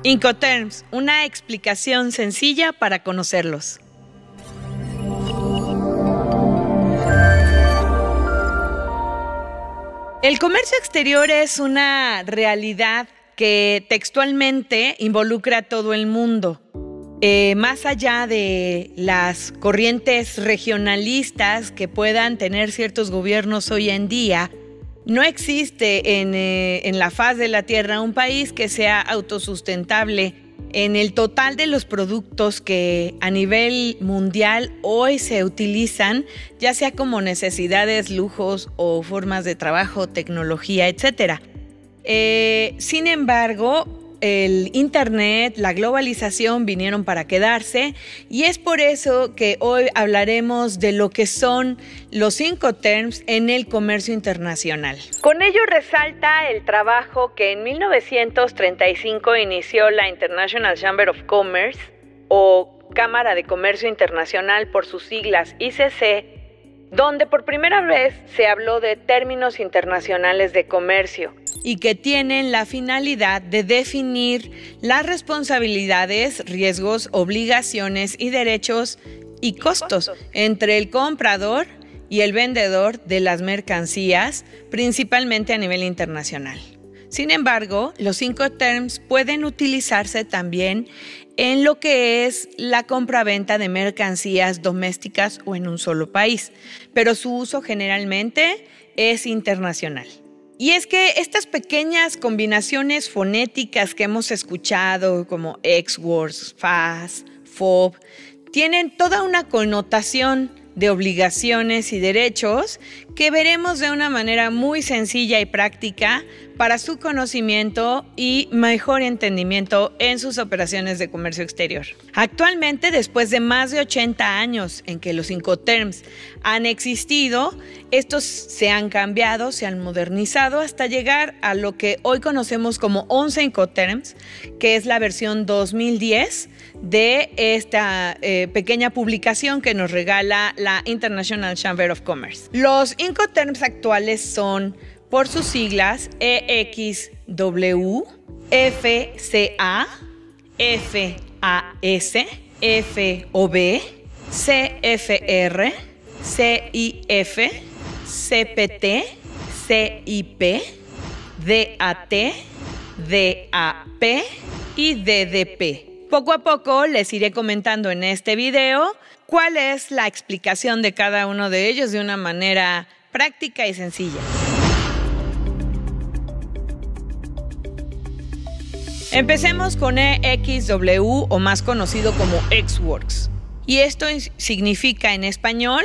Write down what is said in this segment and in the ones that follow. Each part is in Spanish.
Incoterms, una explicación sencilla para conocerlos. El comercio exterior es una realidad que textualmente involucra a todo el mundo. Más allá de las corrientes regionalistas que puedan tener ciertos gobiernos hoy en día, no existe en la faz de la Tierra un país que sea autosustentable en el total de los productos que a nivel mundial hoy se utilizan, ya sea como necesidades, lujos o formas de trabajo, tecnología, etc. Sin embargo, el Internet, la globalización vinieron para quedarse y es por eso que hoy hablaremos de lo que son los Incoterms en el comercio internacional. Con ello resalta el trabajo que en 1935 inició la International Chamber of Commerce o Cámara de Comercio Internacional por sus siglas ICC, donde por primera vez se habló de términos internacionales de comercio y que tienen la finalidad de definir las responsabilidades, riesgos, obligaciones y derechos y costos entre el comprador y el vendedor de las mercancías, principalmente a nivel internacional. Sin embargo, los Incoterms pueden utilizarse también en lo que es la compraventa de mercancías domésticas o en un solo país, pero su uso generalmente es internacional. Y es que estas pequeñas combinaciones fonéticas que hemos escuchado, como ex-words, FAS, FOB, tienen toda una connotación de obligaciones y derechos que veremos de una manera muy sencilla y práctica para su conocimiento y mejor entendimiento en sus operaciones de comercio exterior. Actualmente, después de más de 80 años en que los Incoterms han existido, estos se han cambiado, se han modernizado hasta llegar a lo que hoy conocemos como 11 Incoterms, que es la versión 2010 de esta pequeña publicación que nos regala la International Chamber of Commerce. Los Incoterms actuales son, por sus siglas, EXW, FCA, FAS, FOB, CFR, CIF, CPT, CIP, DAT, DAP y DDP. Poco a poco les iré comentando en este video cuál es la explicación de cada uno de ellos de una manera práctica y sencilla. Empecemos con EXW, o más conocido como Ex-Works. Y esto significa en español,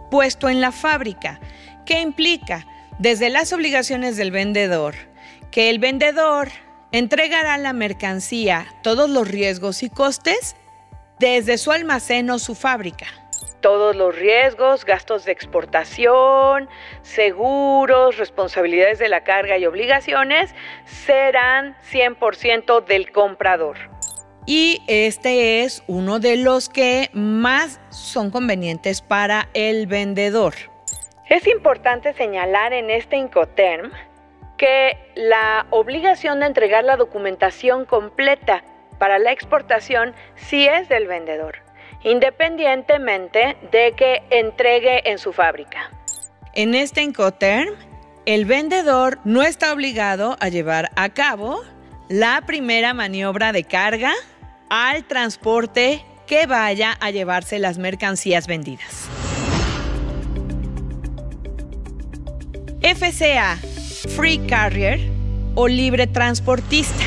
puesto en la fábrica, que implica desde las obligaciones del vendedor, que el vendedor entregará la mercancía, todos los riesgos y costes, desde su almacén o su fábrica. Todos los riesgos, gastos de exportación, seguros, responsabilidades de la carga y obligaciones serán 100% del comprador. Y este es uno de los que más son convenientes para el vendedor. Es importante señalar en este Incoterm que la obligación de entregar la documentación completa para la exportación sí es del vendedor, independientemente de que entregue en su fábrica. En este Incoterm, el vendedor no está obligado a llevar a cabo la primera maniobra de carga al transporte que vaya a llevarse las mercancías vendidas. FCA, Free Carrier o libre transportista.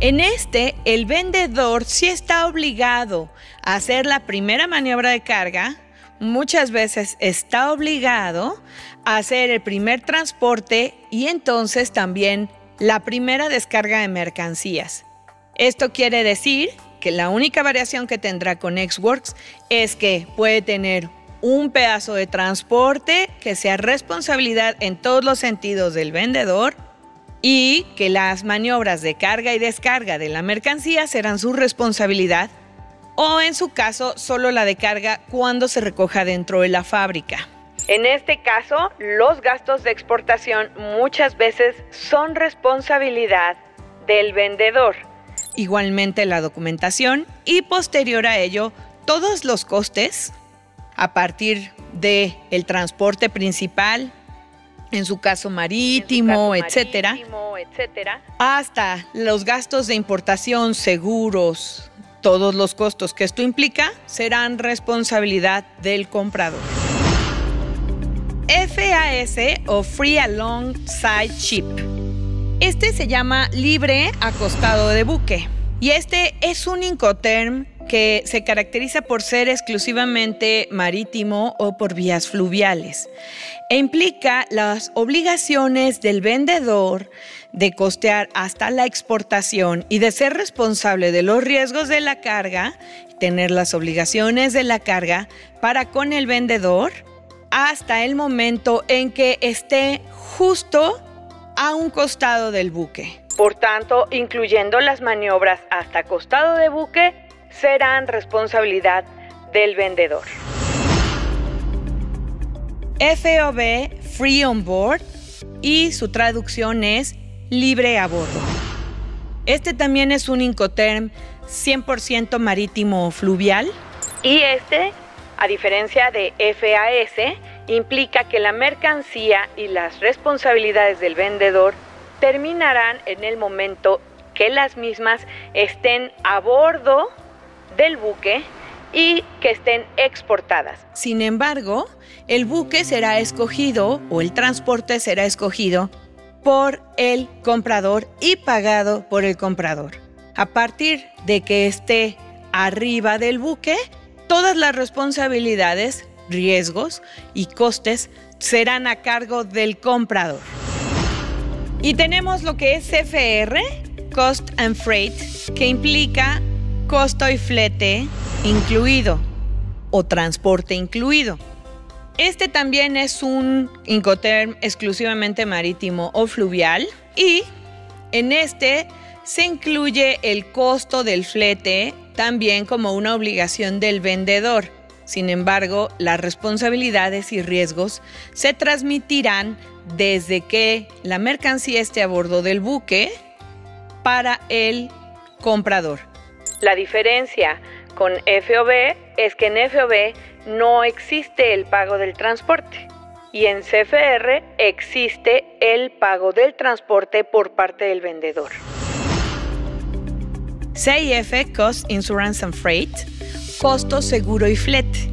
En este, el vendedor sí está obligado a hacer la primera maniobra de carga, muchas veces está obligado a hacer el primer transporte y entonces también la primera descarga de mercancías. Esto quiere decir que la única variación que tendrá con Ex-Works es que puede tener un pedazo de transporte que sea responsabilidad en todos los sentidos del vendedor y que las maniobras de carga y descarga de la mercancía serán su responsabilidad, o en su caso solo la de carga cuando se recoja dentro de la fábrica. En este caso, los gastos de exportación muchas veces son responsabilidad del vendedor. Igualmente la documentación y posterior a ello, todos los costes a partir del transporte principal, en su caso marítimo, etcétera, hasta los gastos de importación, seguros, todos los costos que esto implica serán responsabilidad del comprador. FAS o Free Alongside Ship. Este se llama libre a costado de buque y este es un Incoterm que se caracteriza por ser exclusivamente marítimo o por vías fluviales e implica las obligaciones del vendedor de costear hasta la exportación y de ser responsable de los riesgos de la carga, tener las obligaciones de la carga para con el vendedor hasta el momento en que esté justo a un costado del buque. Por tanto, incluyendo las maniobras hasta costado de buque, serán responsabilidad del vendedor. FOB, Free on Board, y su traducción es libre a bordo. Este también es un Incoterm 100% marítimo o fluvial. Y este, a diferencia de FAS, implica que la mercancía y las responsabilidades del vendedor terminarán en el momento que las mismas estén a bordo del buque y que estén exportadas. Sin embargo, el buque será escogido o el transporte será escogido por el comprador y pagado por el comprador. A partir de que esté arriba del buque, todas las responsabilidades, riesgos y costes serán a cargo del comprador. Y tenemos lo que es CFR, Cost and Freight, que implica costo y flete incluido o transporte incluido. Este también es un Incoterm exclusivamente marítimo o fluvial y en este se incluye el costo del flete también como una obligación del vendedor. Sin embargo, las responsabilidades y riesgos se transmitirán desde que la mercancía esté a bordo del buque para el comprador. La diferencia con FOB es que en FOB no existe el pago del transporte y en CFR existe el pago del transporte por parte del vendedor. CIF, Cost, Insurance and Freight, costo, seguro y flete.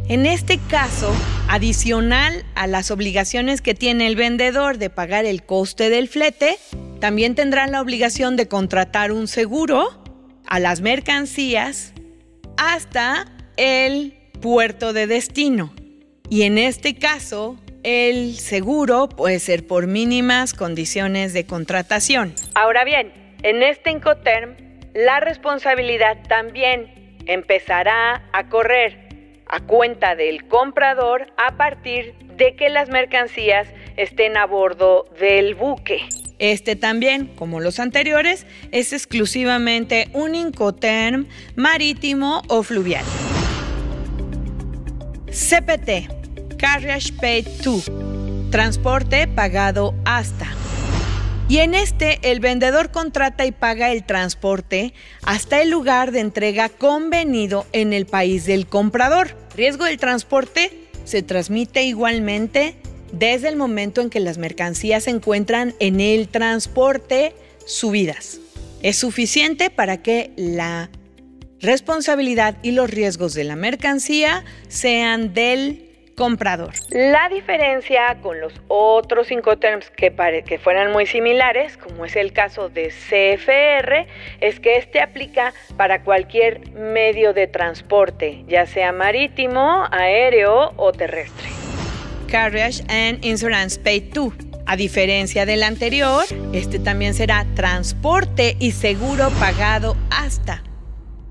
En este caso, adicional a las obligaciones que tiene el vendedor de pagar el coste del flete, también tendrán la obligación de contratar un seguro a las mercancías hasta el puerto de destino. Y en este caso, el seguro puede ser por mínimas condiciones de contratación. Ahora bien, en este Incoterm, la responsabilidad también empezará a correr a cuenta del comprador a partir de que las mercancías estén a bordo del buque. Este también, como los anteriores, es exclusivamente un Incoterm marítimo o fluvial. CPT, Carriage Paid To, transporte pagado hasta. Y en este, el vendedor contrata y paga el transporte hasta el lugar de entrega convenido en el país del comprador. Riesgo del transporte se transmite igualmente desde el momento en que las mercancías se encuentran en el transporte subidas. Es suficiente para que la responsabilidad y los riesgos de la mercancía sean del comprador. La diferencia con los otros Incoterms que fueran muy similares, como es el caso de CFR, es que este aplica para cualquier medio de transporte, ya sea marítimo, aéreo o terrestre. Carriage and Insurance Paid To. A diferencia del anterior, este también será transporte y seguro pagado hasta.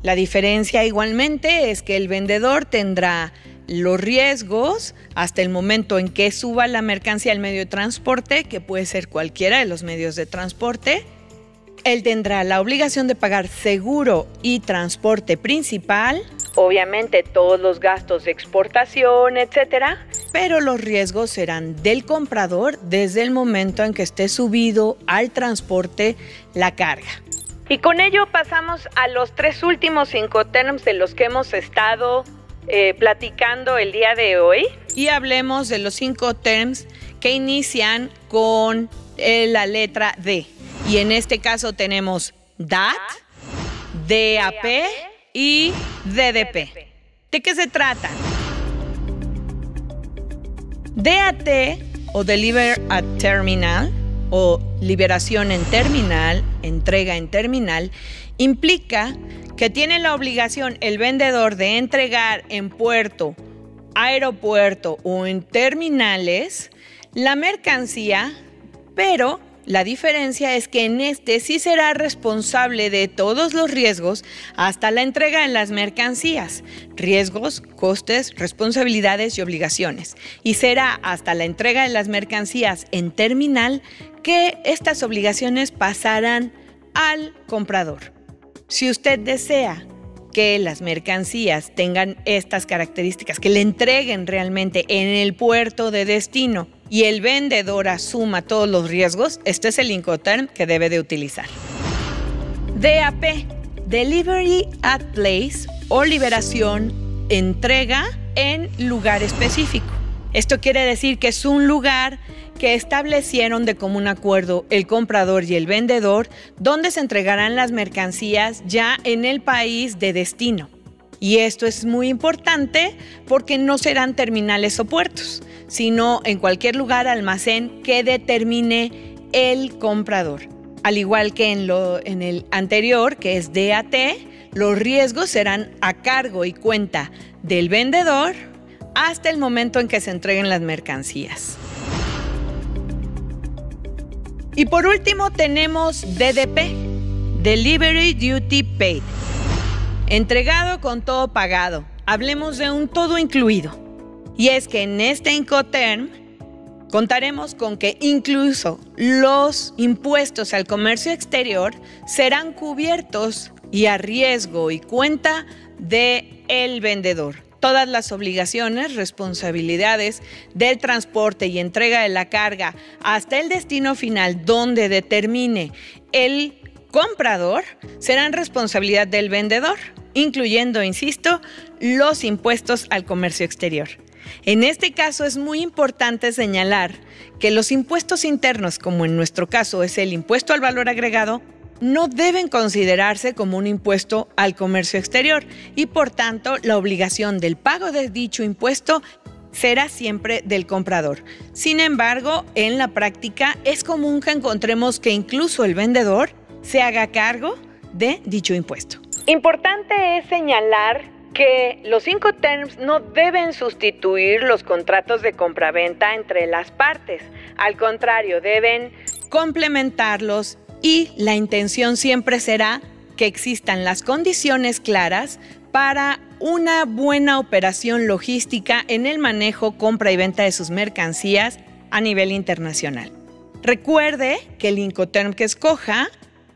La diferencia igualmente es que el vendedor tendrá los riesgos hasta el momento en que suba la mercancía al medio de transporte, que puede ser cualquiera de los medios de transporte. Él tendrá la obligación de pagar seguro y transporte principal, obviamente todos los gastos de exportación, etcétera, pero los riesgos serán del comprador desde el momento en que esté subido al transporte la carga. Y con ello pasamos a los 3 últimos Incoterms de los que hemos estado platicando el día de hoy. Y hablemos de los Incoterms que inician con la letra D. Y en este caso tenemos DAT, DAP y DDP. ¿De qué se trata? DAT o Deliver at Terminal o liberación en terminal, entrega en terminal, implica que tiene la obligación el vendedor de entregar en puerto, aeropuerto o en terminales la mercancía, pero la diferencia es que en este sí será responsable de todos los riesgos hasta la entrega de las mercancías, riesgos, costes, responsabilidades y obligaciones. Y será hasta la entrega de las mercancías en terminal que estas obligaciones pasarán al comprador. Si usted desea que las mercancías tengan estas características, que le entreguen realmente en el puerto de destino y el vendedor asuma todos los riesgos, este es el Incoterm que debe de utilizar. DAP, Delivery at Place o liberación, entrega en lugar específico. Esto quiere decir que es un lugar que establecieron de común acuerdo el comprador y el vendedor, donde se entregarán las mercancías ya en el país de destino. Y esto es muy importante porque no serán terminales o puertos, sino en cualquier lugar, almacén que determine el comprador. Al igual que en el anterior, que es DAT, los riesgos serán a cargo y cuenta del vendedor hasta el momento en que se entreguen las mercancías. Y por último tenemos DDP, Delivery Duty Paid, entregado con todo pagado. Hablemos de un todo incluido. Y es que en este Incoterm contaremos con que incluso los impuestos al comercio exterior serán cubiertos y a riesgo y cuenta del vendedor. Todas las obligaciones, responsabilidades del transporte y entrega de la carga hasta el destino final donde determine el comprador serán responsabilidad del vendedor, incluyendo, insisto, los impuestos al comercio exterior. En este caso es muy importante señalar que los impuestos internos, como en nuestro caso es el impuesto al valor agregado, no deben considerarse como un impuesto al comercio exterior y por tanto la obligación del pago de dicho impuesto será siempre del comprador. Sin embargo, en la práctica es común que encontremos que incluso el vendedor se haga cargo de dicho impuesto. Importante es señalar que los Incoterms no deben sustituir los contratos de compraventa entre las partes. Al contrario, deben complementarlos y la intención siempre será que existan las condiciones claras para una buena operación logística en el manejo, compra y venta de sus mercancías a nivel internacional. Recuerde que el Incoterm que escoja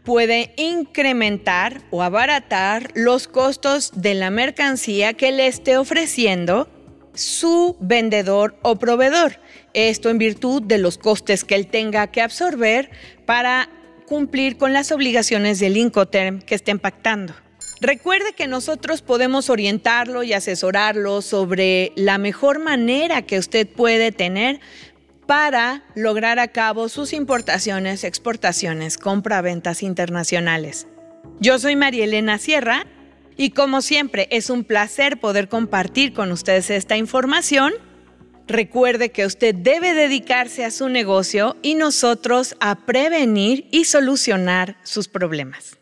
puede incrementar o abaratar los costos de la mercancía que le esté ofreciendo su vendedor o proveedor. Esto en virtud de los costes que él tenga que absorber para cumplir con las obligaciones del Incoterm que estén pactando. Recuerde que nosotros podemos orientarlo y asesorarlo sobre la mejor manera que usted puede tener para lograr a cabo sus importaciones, exportaciones, compra-ventas internacionales. Yo soy María Elena Sierra y como siempre es un placer poder compartir con ustedes esta información. Recuerde que usted debe dedicarse a su negocio y nosotros a prevenir y solucionar sus problemas.